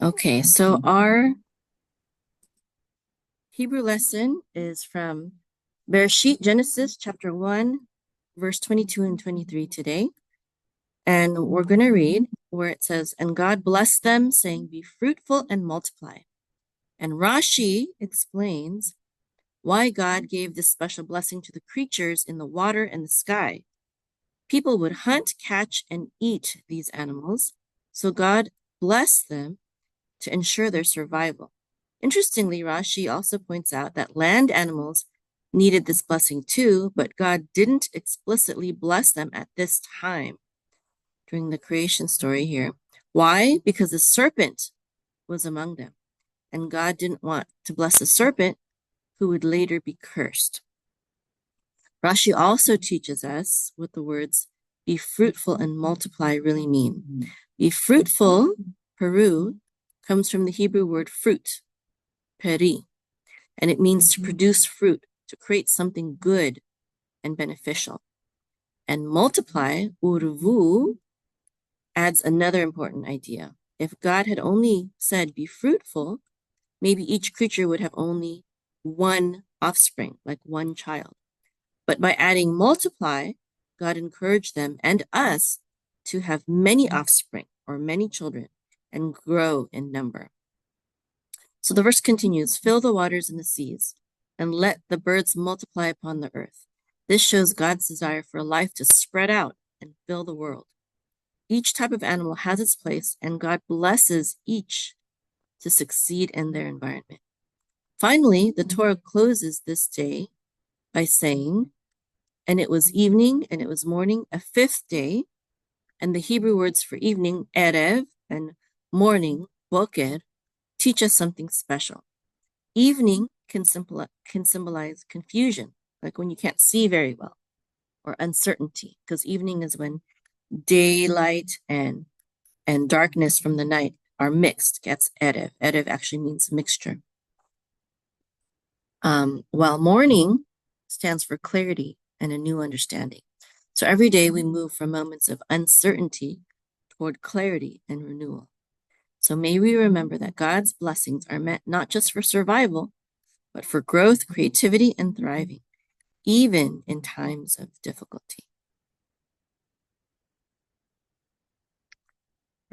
Okay, so our Hebrew lesson is from Bereshit, Genesis chapter 1, verse 22 and 23 today. And we're going to read where it says, "And God blessed them, saying, Be fruitful and multiply." And Rashi explains why God gave this special blessing to the creatures in the water and the sky. People would hunt, catch, and eat these animals, so God blessed them to ensure their survival. Interestingly, Rashi also points out that land animals needed this blessing too, but God didn't explicitly bless them at this time during the creation story here. Why? Because the serpent was among them, and God didn't want to bless the serpent who would later be cursed. Rashi also teaches us what the words "be fruitful and multiply" really mean. Be fruitful, Peru, comes from the Hebrew word fruit, peri, and it means to produce fruit, to create something good and beneficial. And multiply, urvu, adds another important idea. If God had only said be fruitful, maybe each creature would have only one offspring, like one child. But by adding multiply, God encouraged them and us to have many offspring or many children and grow in number. So the verse continues, "Fill the waters and the seas, and let the birds multiply upon the earth." This shows God's desire for life to spread out and fill the world. Each type of animal has its place, and God blesses each to succeed in their environment. Finally, the Torah closes this day by saying, "And it was evening, and it was morning, a fifth day." And the Hebrew words for evening, erev, and morning, boker, teach us something special. Evening can symbolize confusion, like when you can't see very well, or uncertainty, because evening is when daylight and darkness from the night are mixed, gets erev. Erev actually means mixture. While morning stands for clarity and a new understanding. So every day we move from moments of uncertainty toward clarity and renewal. So may we remember that God's blessings are meant not just for survival, but for growth, creativity, and thriving, even in times of difficulty.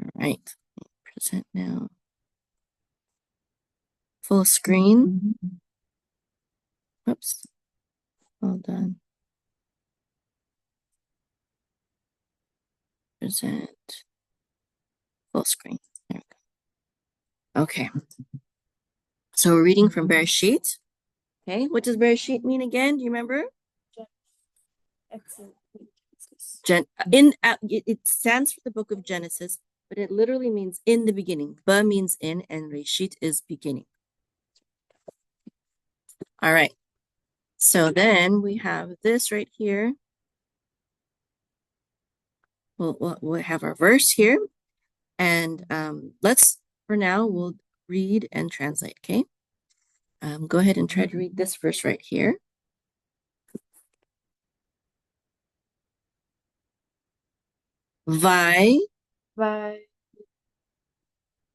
All right, present now. Full screen. Oops, hold on. Present full screen. There we go. Okay. So we're reading from Bereshit. Okay, what does Bereshit mean again? Do you remember? It stands for the book of Genesis, but it literally means in the beginning. Ba means in, and Reshit is beginning. All right. So then we have this right here. We'll have our verse here, and for now we'll read and translate. Okay. Go ahead and try to read this verse right here. Vi.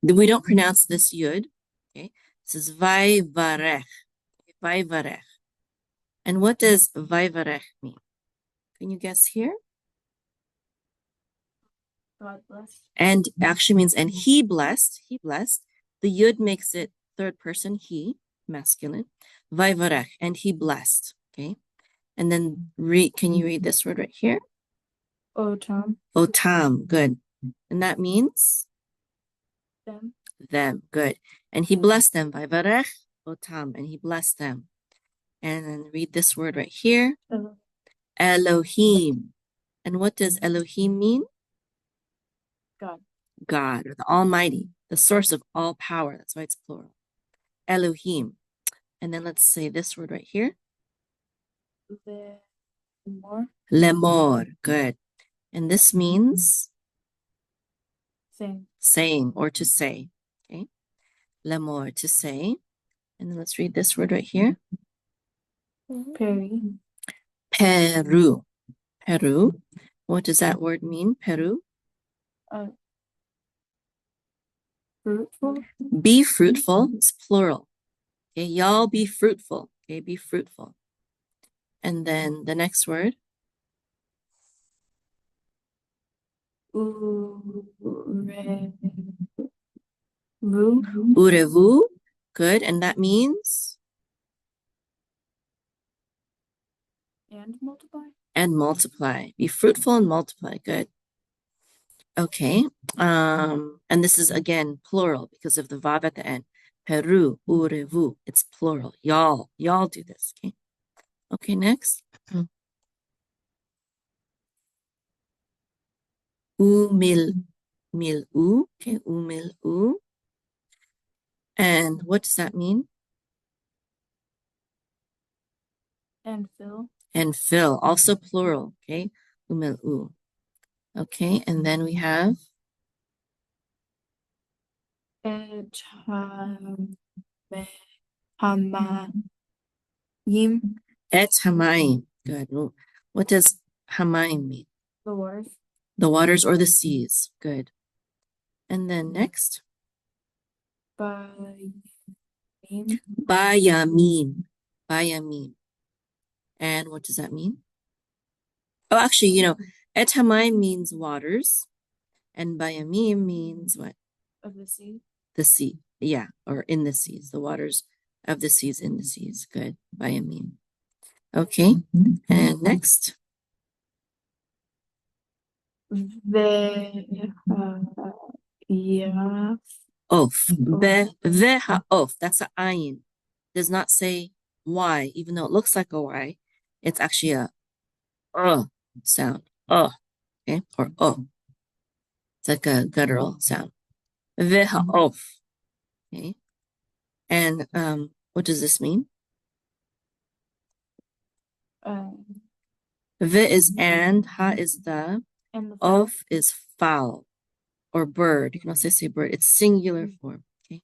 We don't pronounce this yud. Okay. This is vaivarech. Vaivarech. And what does vaivarech mean? Can you guess here? God bless. And actually means, and he blessed. He blessed. The yud makes it third person, he, masculine. Vaivarech, and he blessed. Okay. And then can you read this word right here? Otam. Otam, good. And that means? Them. Them, good. And he blessed them. Vaivarech, otam, and he blessed them. And then read this word right here. Elohim. And what does Elohim mean? God. God, or the Almighty, the source of all power. That's why it's plural. Elohim. And then let's say this word right here. Lemor. Lemor. Good. And this means? Saying or to say. Okay. Lemor, to say. And then let's read this word right here. Peri. Peru. Peru. What does that word mean? Peru? Fruitful. Be fruitful. It's plural. Okay, y'all be fruitful. Okay, be fruitful. And then the next word. Urevu. Good. And that means? And multiply. And multiply. Be fruitful and multiply. Good. Okay. And this is again plural because of the vav at the end. Peru, urevu. It's plural. Y'all. Y'all do this. Okay. Okay, next. Umil. Mil-u. Okay, umil-u. And what does that mean? And fill. And fill. Also plural. Okay. Umil-u. Okay, and then we have Hamayim. et hamayim. Good. What does hamayim mean? The waters. The waters or the seas. Good. And then next. Bayamim. Bayamim. Bayamim. And what does that mean? Oh, actually, et hamayim means waters, and bayamim means what? Of the sea. The sea. Yeah, or in the seas. The waters of the seas in the seas. Good. Bayamim. Okay. And next. Of. Of. That's a ayin. Does not say Y, even though it looks like a Y. It's actually a sound. Okay. Or It's like a guttural sound. Of. Okay. And what does this mean? V is and, ha is the, of is fowl or bird. You can also say bird. It's singular form. Okay.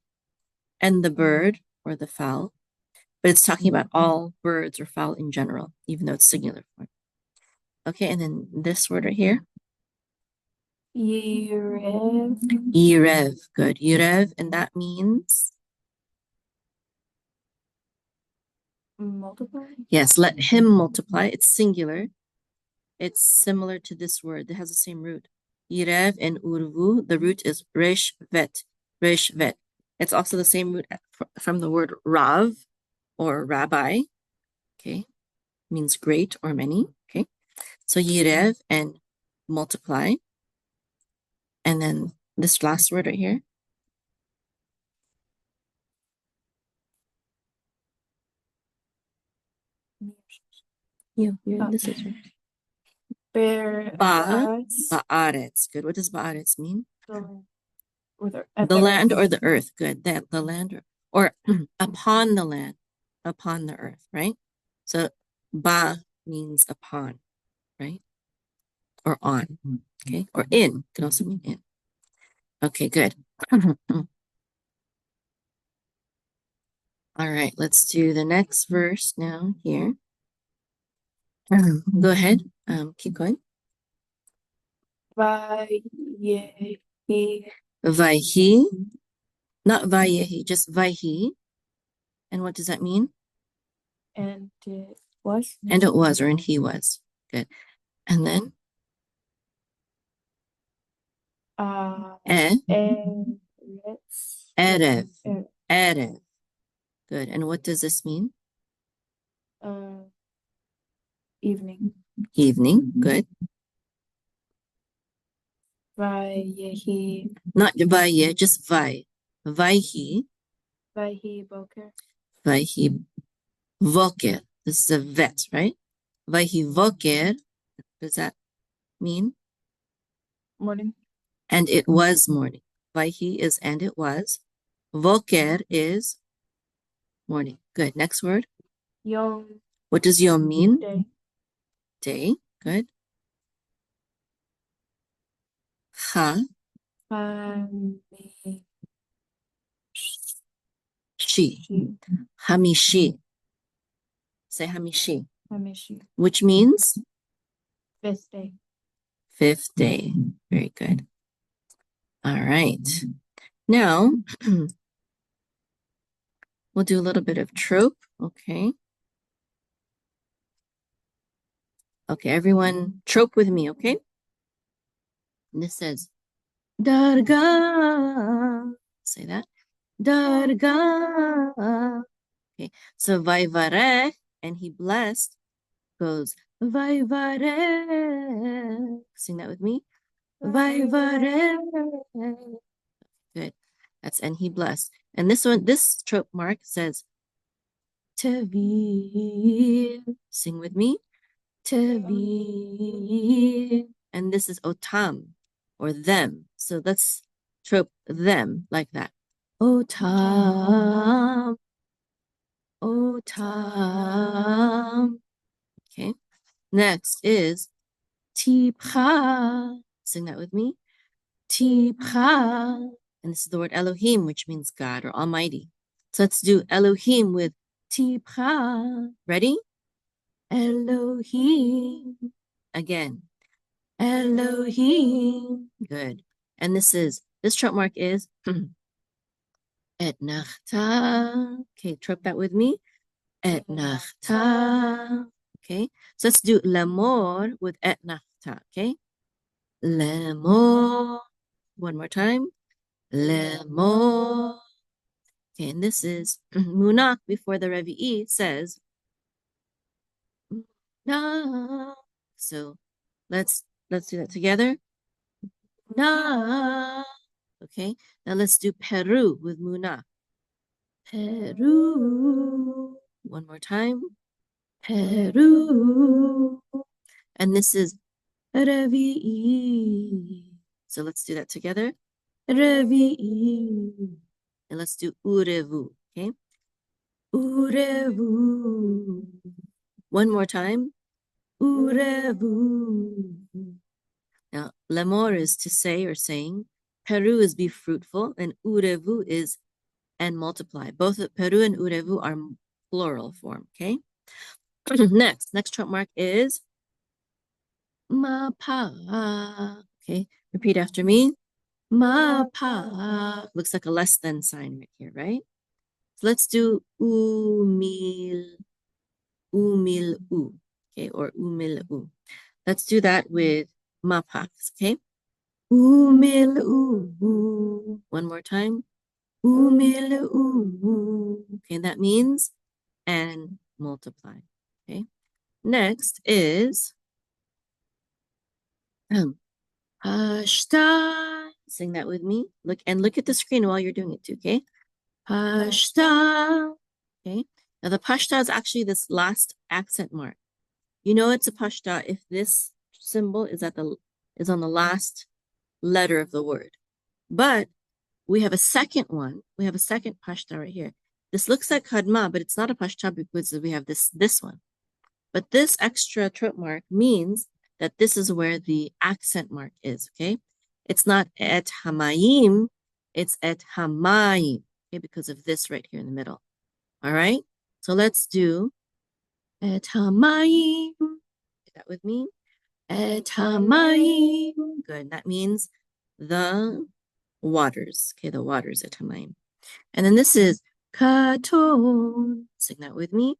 And the bird or the fowl, but it's talking about all birds or fowl in general, even though it's singular form. Okay, and then this word right here. Yirev. Yirev. Good. Yirev, and that means? Multiply. Yes, let him multiply. It's singular. It's similar to this word. It has the same root. Yirev and urvu. The root is resh vet. Resh vet. It's also the same root from the word rav or rabbi. Okay. Means great or many. Okay. So yirev and multiply. And then this last word right here. This is right. Ba'aretz. Good. What does ba'aretz mean? The land or the earth. Good. The land or upon the land, upon the earth, right? So ba means upon, right? Or on. Okay. Or in. Can also mean in. Okay, good. All right, let's do the next verse now here. Go ahead. Keep going. Vayyehi. Vayhi. Not vayehi, just vayhi. And what does that mean? And it was. And it was, or and he was. Good. And then? Erev. Erev. Good. And what does this mean? Evening. Evening. Good. Vayyehi. Not vaye, just vai. Vayhi. Vayhi boker. Vayhi voker. This is a vet, right? Vayhi voker. Does that mean? Morning. And it was morning. Vayhi is and it was. Voker is morning. Good. Next word. Yom. What does yom mean? Day. Day. Good. Ha. She. Hamishi. Say hamishi. Hamishi. Which means? Fifth day. Fifth day. Very good. All right. Now, we'll do a little bit of trope, okay? Okay, everyone trope with me, okay? And this says, Darga. Say that. Darga. Okay, so Vaivarech, and he blessed, goes Vaivarech. Sing that with me. Vaivarech. Good. That's and he blessed. And this one, this trope mark says Tavir. Sing with me. Tavir. And this is Otam or them. So let's trope them like that. Otam. Otam. Okay. Next is Tipcha. Sing that with me. Tipcha. And this is the word Elohim, which means God or Almighty. So let's do Elohim with Tipcha. Ready? Elohim. Again. Elohim. Good. And this trope mark is Et nachta. Okay, trope that with me. Et nachta. Okay, so let's do lemor with et nachta. Okay, lemor. One more time. Lemor. Okay, and this is Munak before the Revi'i says na. So let's do that together. Na. Okay, now let's do Peru with Muna. Peru. One more time. Peru. And this is Revi'i. So let's do that together. Revi'i. And let's do Urevu. Okay. Urevu. One more time. Urevu. Now, lemor is to say or saying. Peru is be fruitful. And urevu is and multiply. Both Peru and urevu are plural form. Okay. Next trump mark is Mapa. Okay. Repeat after me. Mapa. Looks like a less than sign right here, right? So let's do umil u. Okay, or umil u. Let's do that with mapas, okay? Umil u. One more time. Umil u. Okay, that means and multiply. Okay. Next is Pashta. Sing that with me. Look at the screen while you're doing it too, okay? Pashta. Okay. Now the pashta is actually this last accent mark. You know it's a pashta if this symbol is on the last letter of the word. But we have a second one. We have a second pashta right here. This looks like kadma, but it's not a pashta because we have this one. But this extra trope mark means that this is where the accent mark is, okay? It's not et hamayim, it's et hamayim, okay, because of this right here in the middle. All right? So let's do et hamayim. Do that with me. Et hamayim. Good. That means the waters. Okay, the waters et hamayim. And then this is katon. Sing that with me.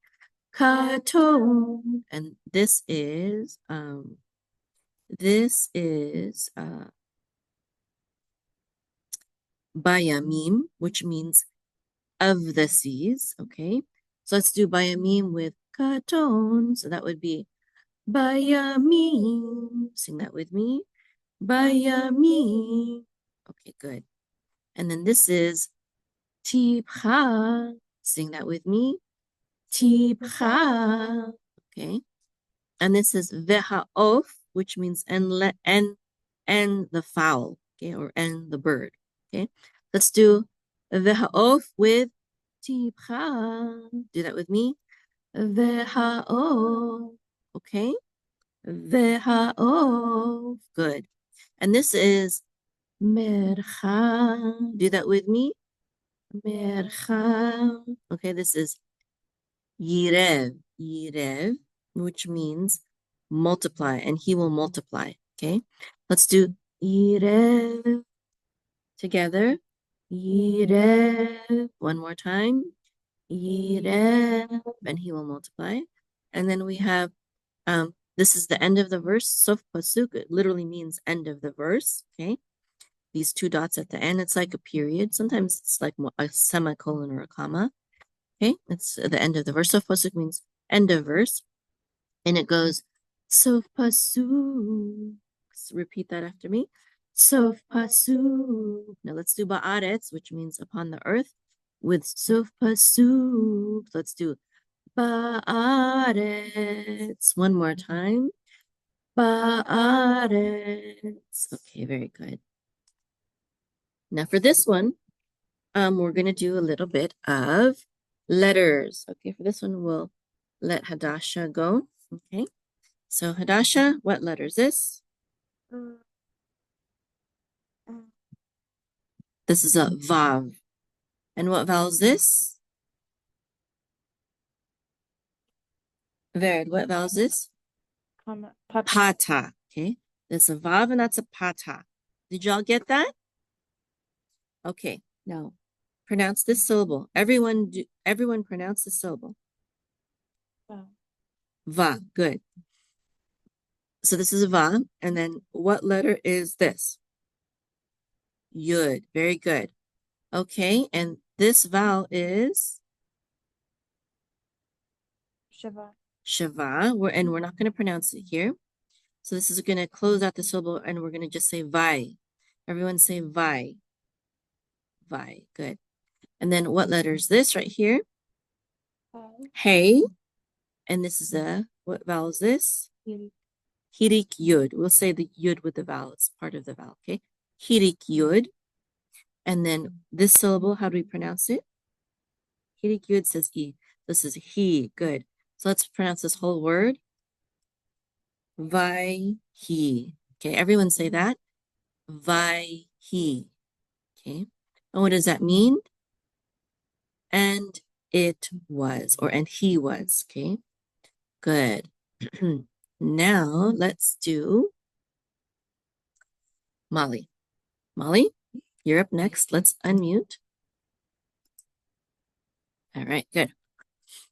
Katon. And this is bayamim, which means of the seas. Okay, so let's do bayamim with katon. So that would be bayamim. Sing that with me. Bayamim. Okay, good. And then this is tipcha. Sing that with me. Tipcha. Okay. And this is veha'of, which means and the fowl, okay, or and the bird. Okay. Let's do veha'of with tipcha. Do that with me. Veha'of. Okay. Veha'of. Good. And this is mercha. Do that with me. Mercha. Okay, this is yirev, which means multiply, and he will multiply. Okay, let's do yirev together. Yirev. One more time. Yirev. And he will multiply. And then we have, this is the end of the verse. Sof pasuk, it literally means end of the verse. Okay. These two dots at the end, it's like a period. Sometimes it's like a semicolon or a comma. Okay. It's the end of the verse. Sof pasuk means end of verse. And it goes, Sof pasuk. Repeat that after me. Sof pasuk. Now let's do ba'aretz, which means upon the earth, with sof pasuk. Let's do ba'aretz. One more time. Ba'aretz. Okay, very good. Now for this one, we're going to do a little bit of letters. Okay, for this one, we'll let Hadasha go. Okay, so Hadasha, what letter is this? This is a Vav. And what vowel is this? Vered, what vowel is this? Pata. Okay, that's a Vav and that's a Pata. Did y'all get that? Okay, now pronounce this syllable. Everyone pronounce the syllable. Va, good. So this is a va, and then what letter is this? Yud, very good. Okay, and this vowel is? Shava. Shava, and we're not going to pronounce it here. So this is going to close out the syllable, and we're going to just say vai. Everyone say vai. Vai, good. And then what letter is this right here? Hey. And this is what vowel is this? Hirik yud. We'll say the yud with the vowel. It's part of the vowel, okay? Hirik yud. And then this syllable, how do we pronounce it? Hirik yud says e. This is he. Good. So let's pronounce this whole word. Vai he. Okay, everyone say that. Vai he. Okay. And what does that mean? And it was, or and he was. Okay. Good. Now let's do Molly. Molly, you're up next. Let's unmute. All right, good.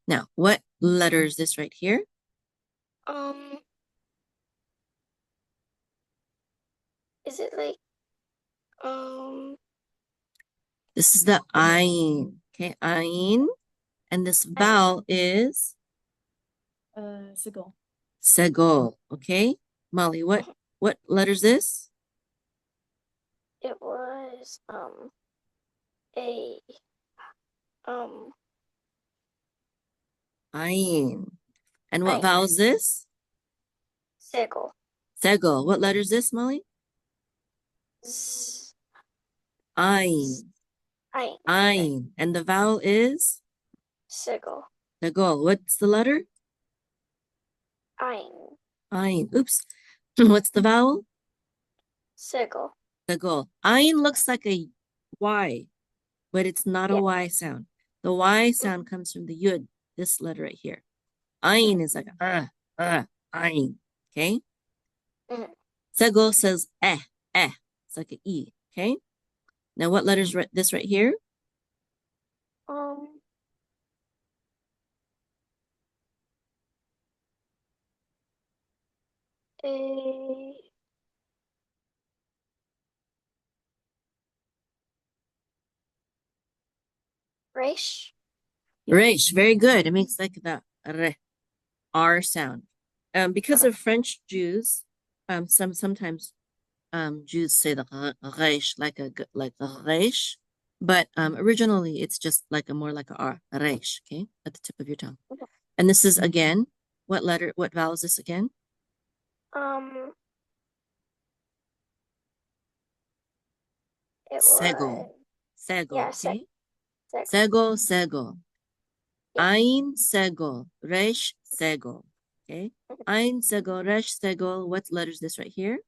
Now, what letter is this right here? Is it like, This is the ayin. Okay, ayin. And this vowel is? Sigil. Segol. Okay. Molly, what letter is this? it was, Ayin. And what Ayin. vowel is this? Sigil. Segol. What letter is this, Molly? Ayin. Ayin. Ayin. And the vowel is? Sigil. Segol. What's the letter? Ayin. Ayin. Oops. What's the vowel? Sigil. Segol. Ayin looks like a Y, but it's not a Y sound. The Y sound comes from the yud, this letter right here. Ayin is like ayin. Okay? Segol says eh. It's like an E. Okay? Now what letter is this right here? A Resh. Resh, very good. It makes like the R sound. Because of French Jews, sometimes Jews say the resh like a resh, but originally it's just like more like a R, resh, okay, at the tip of your tongue. And this is again, what vowel is this again? It Segol. was Segol, yeah, okay? Segol. Segol. Yeah. Ein segol, resh segol, okay? Ein segol, resh segol. What letter is this right here?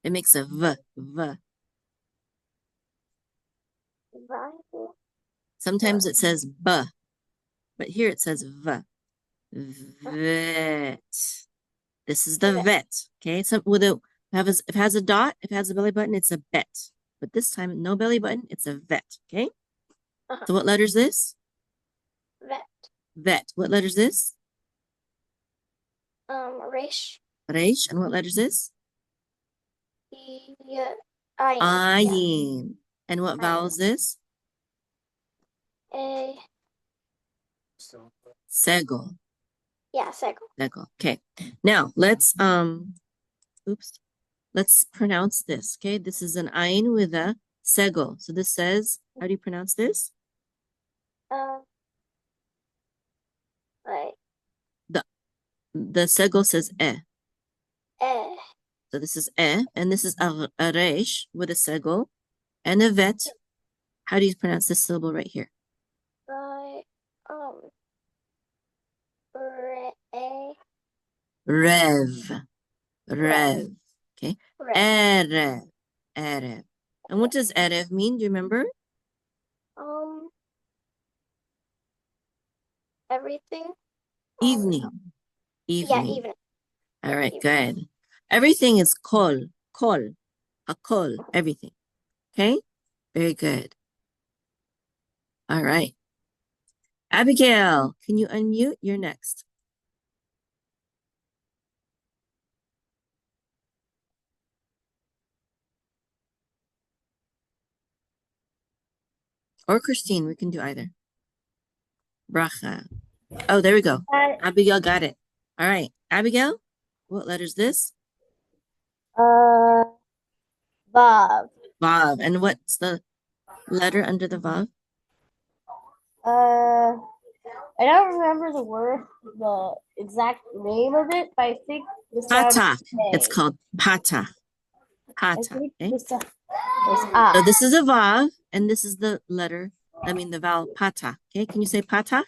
It makes a v. Sometimes it says b, but here it says v. Vet. This is the Okay. vet. Okay, so if it has a dot, if it has a belly button, it's a bet. But this time, no belly button, it's a vet. Okay. Uh-huh. So what letter is this? Vet. Vet. What letter is this? Resh. Reish. And what letter is this? Yeah. Ayin. Ayin. And what vowel Ayin. is this? A. Sego. Yeah, sego. Sego. Okay. Now let's let's pronounce this. Okay, this is an ayin with a sego. So this says, how do you pronounce this? Like The sego says eh. So this is and this is a reish with a sego and a vet. How do you pronounce this syllable right here? Like Rev. Rev. Okay. Rev. Erev. Erev. And what does erev mean? Do you remember? Everything. Evening. Yeah, Evening. evening. All right, good. Everything is kol. Kol. A kol. Everything. Okay? Very good. All right. Abigail, can you unmute? You're next. Or Christine, we can do either. Bracha. Oh, there we go. Abigail got it. All right. Abigail, what letter is this? Vav. Vav. And what's the letter under the Vav? I don't remember the exact name of it, but I think this Patach. It's called patach. I Patach. think Okay? this is So this is a Vav, and this is the letter, the vowel patach. Okay? Can you say patach?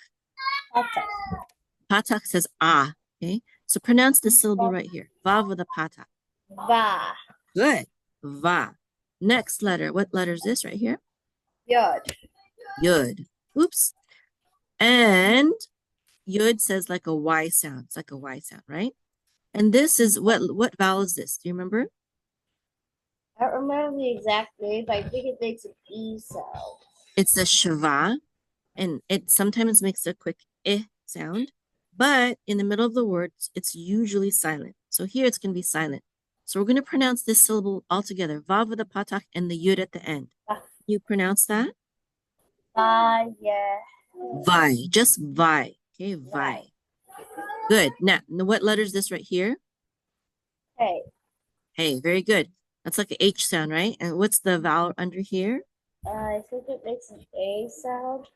Patach says ah. Okay? So pronounce this syllable right here. Vav with a patach. Va. Good. Va. Next letter. What letter is this right here? Yod. Yud. Oops. And Yud says like a Y sound. It's like a Y sound, right? And this is what vowel is this? Do you remember? I don't remember the exact name, but I think it makes an E sound. It's a shava, and it sometimes makes a quick eh sound, but in the middle of the words, it's usually silent. So here it's going to be silent. So we're going to pronounce this syllable all together. Vav with a patach and the yud at the end. You pronounce that? Yeah. Vi. Just vi. Okay, vi. Good. Now, what letter is this right here? Hey. Hey, very good. That's like an H sound, right? And what's the vowel under here? I think it makes an A sound.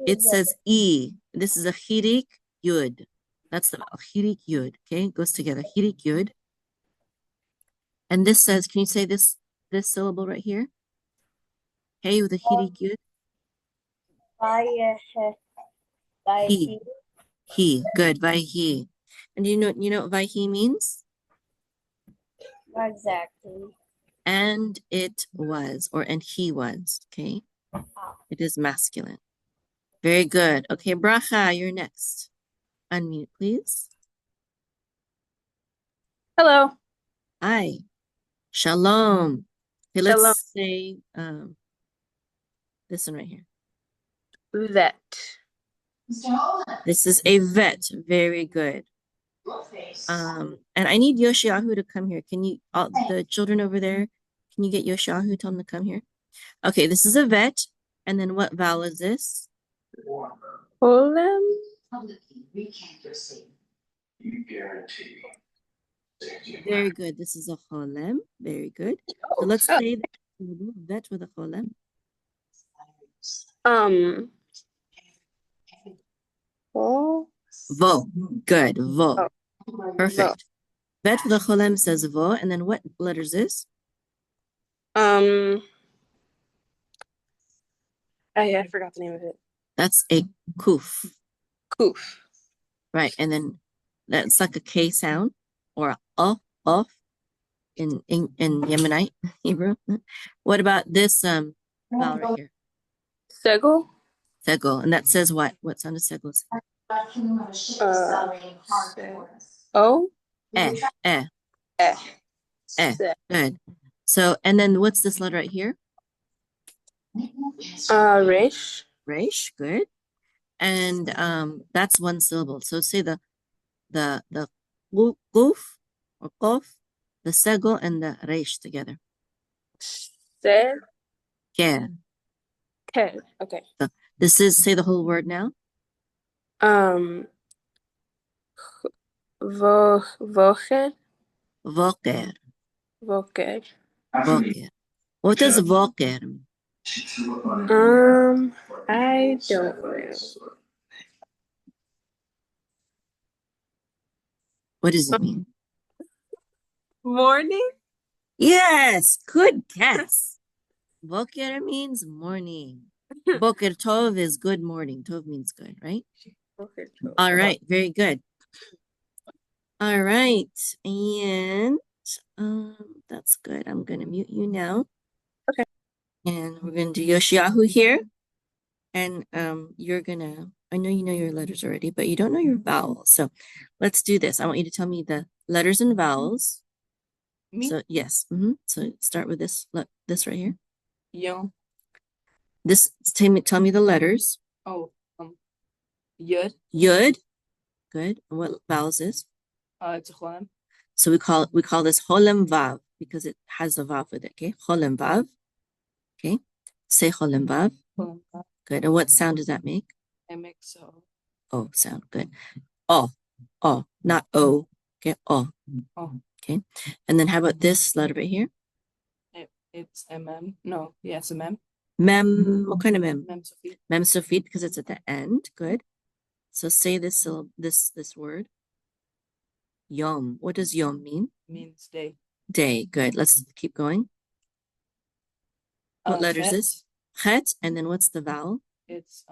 It says E. This is a chirik yud. That's the vowel. Chirik yud. Okay, it goes together. Chirik yud. And this says, can you say this syllable right here? Hey with a chirik yud. He. He. Good. Vayhi. And you know what vayhi means? Not exactly. And it was, and he was. Okay. It is masculine. Very good. Okay, Bracha, you're next. Unmute, please. Hello. Hi. Shalom. Okay, Shalom. let's say this one right here. Vet. This is a vet. Very good. And I need Yoshiahu to come here. Can you, the children over there, can you get Yoshiahu? Tell them to come here. Okay, this is a vet. And then what vowel is this? Holem. Very good. This is a cholem. Very good. So let's say vet with a cholem. Vo. Good. Vo. Perfect. Vet with a cholem says vo. And then what letter is this? I forgot the name of it. That's a kuf. Kuf. Right. And then that's like a K sound or a off in Yemenite Hebrew. What about this vowel right here? Segel. Segel. And that says what? What sound does segel say? O. Eh, eh, Eh. eh. Se. Good. So, and then what's this letter right here? Resh. Resh. Good. And that's one syllable. So say the guf or kof, the sego, and the resh together. Se. Ker. Ke. Okay. So this is, say the whole word now. Vocher. Voker. Voker. Voker. What does voker mean? I don't know. What does it mean? Morning? Yes, good guess. Voker means morning. Boker tov is good morning. Tov means good, right? All right, very good. All right, and that's good. I'm gonna mute you now. Okay. And we're gonna do Yoshiyahu here. And you're gonna, I know you know your letters already, but you don't know your vowels. So let's do this. I want you to tell me the letters and vowels. Me? So yes. So start with this right here. Yo. This tell me the letters. Oh, Yud. Yud. Good. And what vowels is? It's a Cholam. So we call this Holem Vav because it has a Vav with it. Okay. Holem Vav. Okay. Say Holem Vav. Good. And what sound does that make? It makes Oh sound. Good. Oh, not O. Okay. Oh. Okay. And then how about this letter right here? It's MM. No, yeah, it's a mem. Mem. What kind of mem? Mem Sophie. Mem Sophie because it's at the end. Good. So say this word. Yom. What does yom mean? Means day. Day. Good. Let's keep going. What letter is this? Chet. And then what's the vowel? It's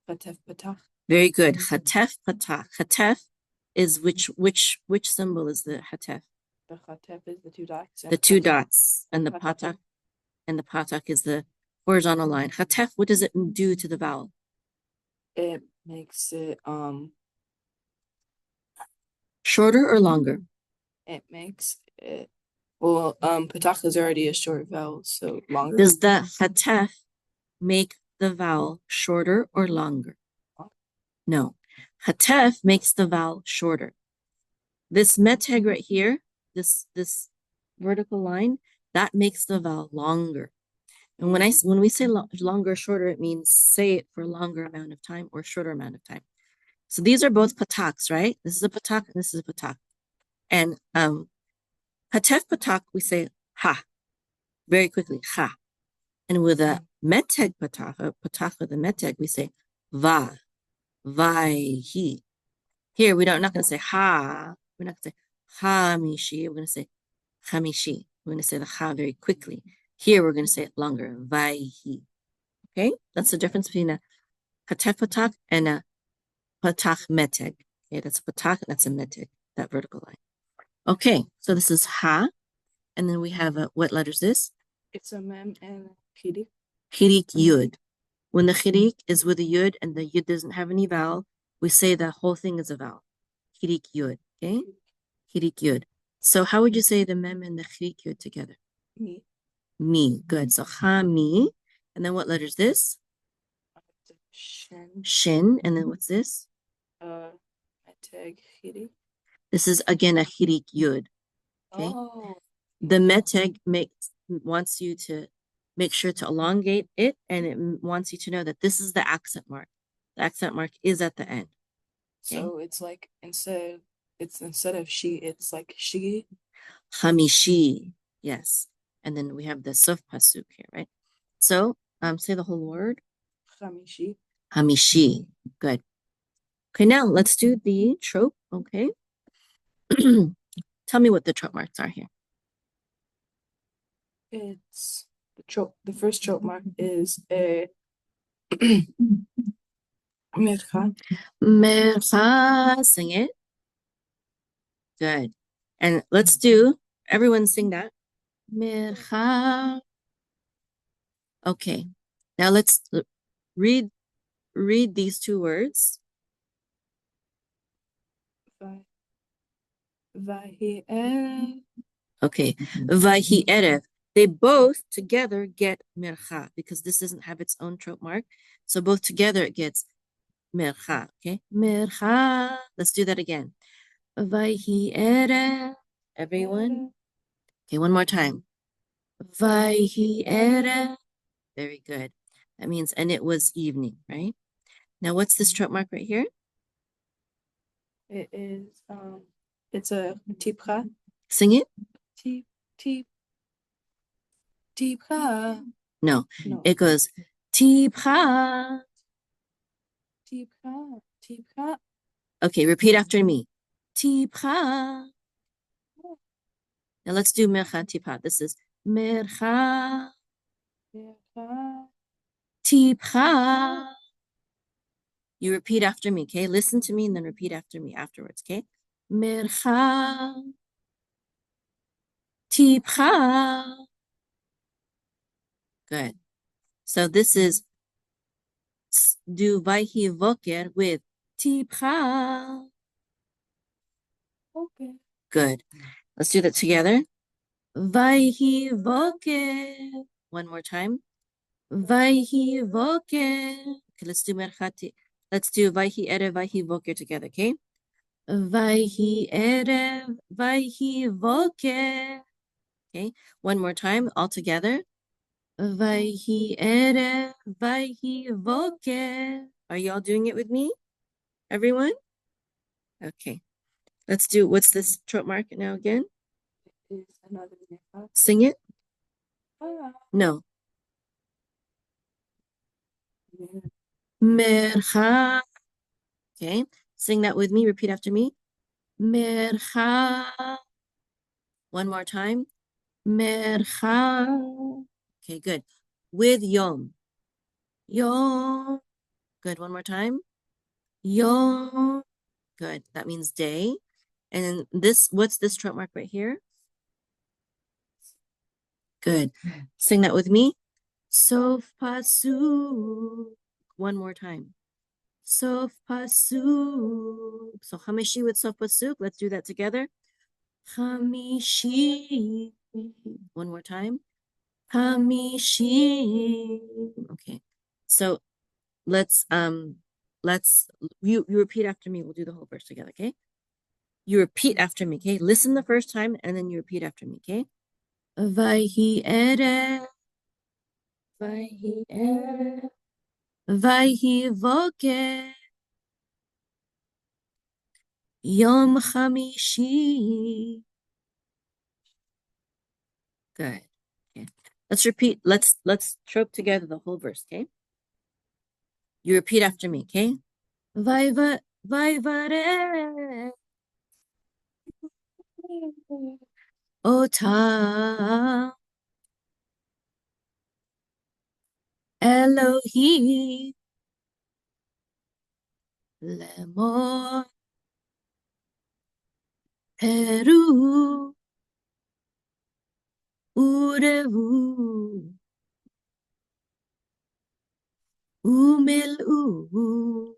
Chatef Patach. Very good. Chatef patach. Chatef is which symbol is the chatef? The Chatef is the two dots. The two dots. And the patach. And the patach is the horizontal line. Chatef, what does it do to the vowel? It makes it shorter or longer? It makes it well, Patach is already a short vowel, so longer. Does the chatef make the vowel shorter or longer? No. Chatef makes the vowel shorter. This meteg right here, this vertical line, that makes the vowel longer. And when we say longer, shorter, it means say it for a longer amount of time or shorter amount of time. So these are both pataks, right? This is a patak and this is a patak. And Hatef patak, we say ha, very quickly, ha. And with a meteg patak, with a meteg, we say va, vai, he. Here, we're not going to say ha. We're not going to say hamishi. We're going to say hamishi. We're going to say the ha very quickly. Here, we're going to say it longer, vai, he. Okay? That's the difference between a hatef patak and a patak meteg. Okay, that's a patak, that's a meteg, that vertical line. Okay, so this is ha. And then we have what letter is this? It's a mem and chirik. Chirik yud. When the chirik is with a yud and the yud doesn't have any vowel, we say the whole thing is a vowel. Chirik yud. Okay? Chirik yud. So how would you say the mem and the chirik yud together? Me. Me. Good. So ha mi. And then what letter is this? Shin. Shin. And then what's this? Meteg chirik. This is again a chirik yud. Okay. Oh. The meteg wants you to make sure to elongate it, and it wants you to know that this is the accent mark. The accent mark is at the end. Okay? So it's like instead of she, it's like she. Hamishi, yes. And then we have the suf pasuk here, right? So say the whole word. Hamishi. Hamishi. Good. Okay, now let's do the trope. Okay. Tell me what the trope marks are here. It's the trope. The first trope mark is a mercha. Mercha, sing it. Good. And let's do, everyone sing that. Mercha. Okay. Now let's read these two words. Vahi erev. Okay. Vahi erev. They both together get mircha because this doesn't have its own trope mark. So both together it gets mircha. Okay. Mircha. Let's do that again. Vahi erev. Everyone. Okay, one more time. Vahi erev. Very good. That means, and it was evening, right? Now, what's this trope mark right here? It is it's a tipra. Sing it. Tip tipra. No, No. it goes tipra. Tipra. Okay, repeat after me. Tipra. Now let's do mercha tipra. This is mercha tipra. You repeat after me, okay? Listen to me and then repeat after me afterwards, okay? Mercha tipra. Good. So this is do vayhi voker with tipra. Okay. Good. Let's do that together. Vayhi voker. One more time. Vayhi voker. Okay, let's do merchati. Let's do vayhi erev, vayhi voker together, okay? Vayhi erev, vayhi voker. Okay, one more time, all together. Vayhi erev, vayhi voker. Are y'all doing it with me? Everyone? Okay. Let's do, what's this trope mark now again? Is another mircha. Sing it? No. Mercha. Okay, sing that with me. Repeat after me. Mercha. One more time. Mercha. Okay, good. With yom. Yom. Good. One more time. Yom. Good. That means day. And then this, what's this trope mark right here? Good. Sing that with me. Sof pasuk. One more time. Sof pasuk. So chamishi with sof pasuk. Let's do that together. Chamishi. One more time. Chamishi. Okay. So let's you repeat after me. We'll do the whole verse together, okay? You repeat after me, okay? Listen the first time and then you repeat after me, okay? Vayhi erev. Vayhi erev. Vayhi voker. Yom Chamishi. Good. Okay. Let's repeat. Let's trope together the whole verse, okay? You repeat after me, okay? Vayvare. Ota. Elohi. Lemor. Peru. Urevu. Umil'u.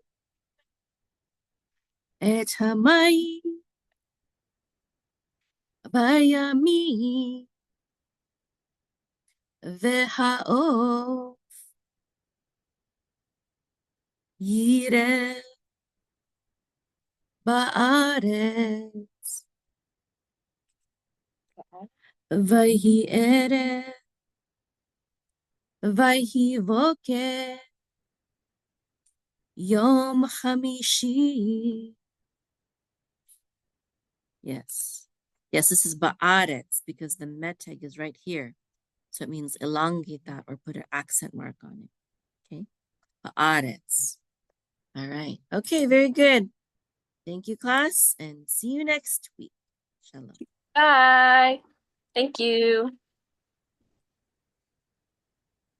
Et hamayim. Bayami. V'ha'or. Yireh. Ba'aretz. Vayhi erev. Vayhi voker. Yom Chamishi. Yes. Yes, this is ba'aretz because the meteg is right here. So it means elongate that or put an accent mark on it. Okay. Ba'aretz. All right. Okay, very good. Thank you, class, and see you next week. Shalom. Bye. Thank you.